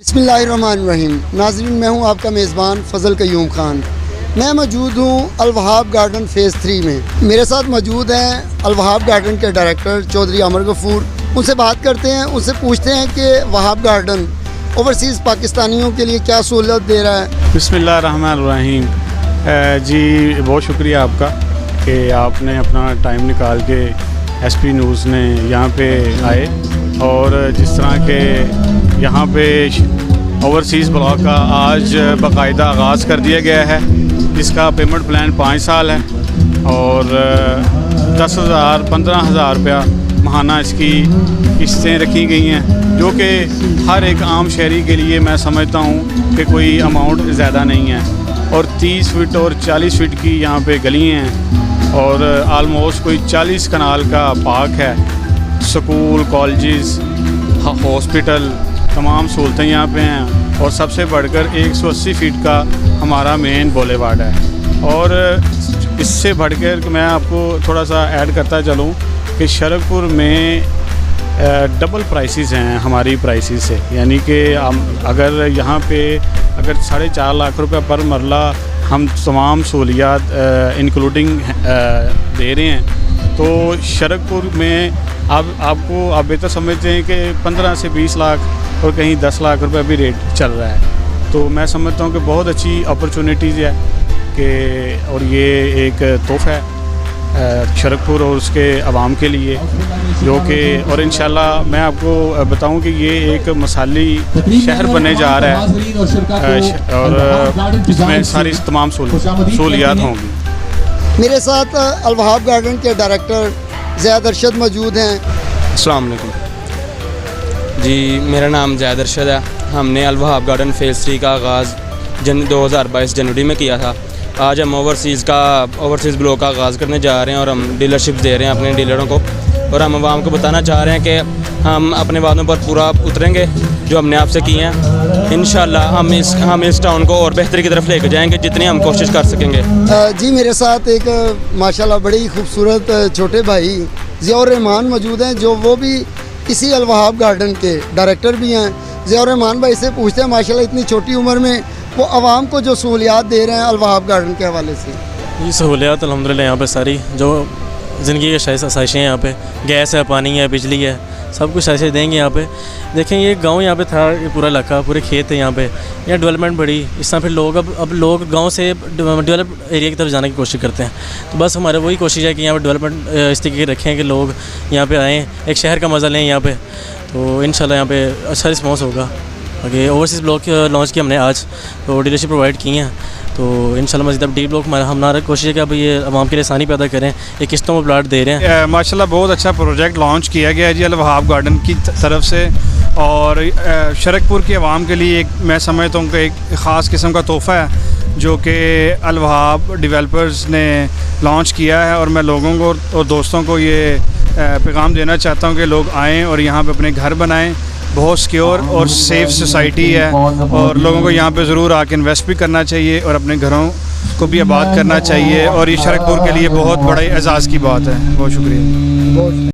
बिस्मिल्लाहिर्रहमानिर्रहीम। नाज़रीन, मैं हूं आपका मेज़बान फ़ज़ल क़य्यूम ख़ान। मैं मौजूद हूं अल-वहाब गार्डन फ़ेज़ 3 में। मेरे साथ मौजूद हैं अल-वहाब गार्डन के डायरेक्टर चौधरी अमर गफ़ूर। उनसे बात करते हैं, उनसे पूछते हैं कि वहाब गार्डन ओवरसीज़ पाकिस्तानियों के लिए क्या सहूलत दे रहा है। बिस्मिल्लाहिर्रहमानिर्रहीम। जी, बहुत शुक्रिया आपका कि आपने अपना टाइम निकाल के SP न्यूज़ ने यहाँ पे आए और जिस तरह के यहाँ पे ओवरसीज़ ब्लॉक का आज बाकायदा आगाज़ कर दिया गया है, जिसका पेमेंट प्लान 5 साल है और 10,000 15,000 रुपया माहाना इसकी किस्तें रखी गई हैं, जो कि हर एक आम शहरी के लिए मैं समझता हूँ कि कोई अमाउंट ज़्यादा नहीं है। और 30 फीट और 40 फीट की यहाँ पे गली हैं और आलमोस्ट कोई 40 कनाल का पार्क है। स्कूल, कॉलेजेस, हॉस्पिटल, तमाम सहूलतें यहाँ पे हैं और सबसे बढ़कर 180 फीट का हमारा मेन बुलेवार्ड है। और इससे बढ़कर मैं आपको थोड़ा सा ऐड करता चलूँ कि शरकपुर में डबल प्राइसेस हैं हमारी प्राइसेस से, यानी कि अगर यहाँ पे अगर 4.5 लाख रुपए पर मरला हम तमाम सहूलियात इंक्लूडिंग दे रहे हैं, तो शरकपुर में आपको आप बेहतर समझते हैं कि 15 से 20 लाख और कहीं 10 लाख रुपए भी रेट चल रहा है। तो मैं समझता हूँ कि बहुत अच्छी अपॉर्चुनिटीज़ है कि और ये एक तोहफ़ा है शरकपुर और उसके अवाम के लिए, जो कि और इंशाल्लाह मैं आपको बताऊं कि ये एक मसाली शहर बनने जा रहा है और इसमें सारी तमाम सहूलियात होंगी। मेरे साथ अल-वहाब गार्डन के डायरेक्टर ज़ैद अरशद मौजूद हैं। अस्सलाम वालेकुम जी, मेरा नाम ज़ैद अरशद है। हमने अल-वहाब गार्डन फ़ेज़ 3 का आगाज़ 2022 जनवरी में किया था। आज हम ओवरसीज़ ब्लॉक का आगाज़ करने जा रहे हैं और हम डीलरशिप दे रहे हैं अपने डीलरों को, और हम आवाम को बताना चाह रहे हैं कि हम अपने वादों पर पूरा उतरेंगे जो हमने आपसे किए हैं। इंशाल्लाह हम इस टाउन को और बेहतरी की तरफ लेकर जाएंगे जितनी हम कोशिश कर सकेंगे। जी, मेरे साथ एक माशाल्लाह बड़े ही खूबसूरत छोटे भाई ज़ियाउर रहमान मौजूद हैं, जो वो भी इसी अल-वहाब गार्डन के डायरेक्टर भी हैं। ज़ियाउर रहमान भाई से पूछते हैं, माशाल्लाह इतनी छोटी उम्र में वो आवाम को जो सहूलियात दे रहे हैं अल-वहाब गार्डन के हवाले से। ये सहूलियात अल्हम्दुलिल्लाह यहाँ पे सारी जो ज़िंदगी की आसाइशें हैं, यहाँ पे गैस है, पानी है, बिजली है, सब कुछ ऐसे देंगे यहाँ पे। देखें, ये गांव यहाँ पे था, ये पूरा इलाका, पूरे खेत है यहाँ पे, यहाँ डेवलपमेंट बढ़ी। इस तरह फिर लोग अब लोग गांव से डेवलप एरिया की तरफ जाने की कोशिश करते हैं। तो बस हमारा वही कोशिश है कि यहाँ पे डेवलपमेंट इस तरीके की रखें कि लोग यहाँ पे आएँ, एक शहर का मज़ा लें यहाँ पे। तो इंशाल्लाह यहाँ पे अच्छा रिस्पॉन्स होगा। आगे ओवरसीज़ ब्लॉक लॉन्च किया हमने आज, तो डीलरशिप प्रोवाइड की हैं, तो इंशाल्लाह मज़ीद अब डी ब्लॉक हमारा कोशिश है कि अब ये आवाम के लिए आसानी पैदा करें, ये किस्तों में प्लाट दे रहे हैं। माशाल्लाह बहुत अच्छा प्रोजेक्ट लॉन्च किया गया है जी अल-वहाब गार्डन की तरफ से, और शरकपुर के अवाम के लिए एक मैं समझता हूँ कि एक ख़ास किस्म का तोहफ़ा है जो कि अल-वहाब डेवलपर्स ने लॉन्च किया है। और मैं लोगों को और दोस्तों को ये पैगाम देना चाहता हूँ कि लोग आएँ और यहाँ पर अपने घर बनाएँ। बहुत सिक्योर और सेफ़ सोसाइटी है और लोगों को यहाँ पे ज़रूर आके इन्वेस्ट भी करना चाहिए और अपने घरों को भी आबाद करना चाहिए, और ये शरकपुर के लिए बहुत बड़ा एजाज़ की बात है। बहुत शुक्रिया।